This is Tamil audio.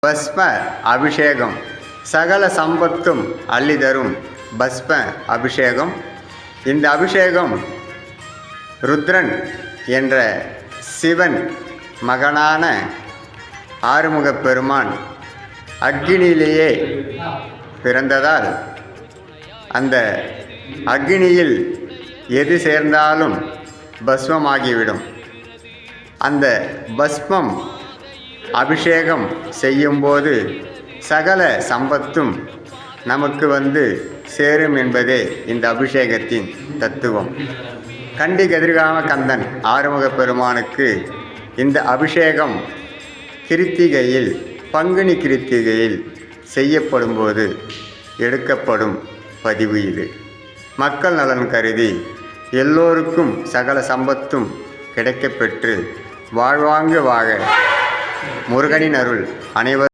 பஸ்ம அபிஷேகம் சகல சம்பத்தும் அள்ளிதரும் பஸ்ம அபிஷேகம். இந்த அபிஷேகம் ருத்ரன் என்ற சிவன் மகனான ஆறுமுகப் பெருமான் அக்கினியிலேயே பிறந்ததால் அந்த அக்கினியில் எது சேர்ந்தாலும் பஸ்மமாகிவிடும். அந்த பஸ்மம் அபிஷேகம் செய்யும்போது சகல சம்பத்தும் நமக்கு சேரும் என்பதே இந்த அபிஷேகத்தின் தத்துவம். கண்டி கதிர்காம கந்தன் ஆறுமுகப் பெருமானுக்கு இந்த அபிஷேகம் கிருத்திகையில் பங்குனி கிருத்திகையில் செய்யப்படும்போது எடுக்கப்படும் பதிவு இது. மக்கள் நலன் கருதி எல்லோருக்கும் சகல சம்பத்தும் கிடைக்கப்பெற்று வாழ்வாங்கு வாழ முருகனின் அருள் அனைவரும்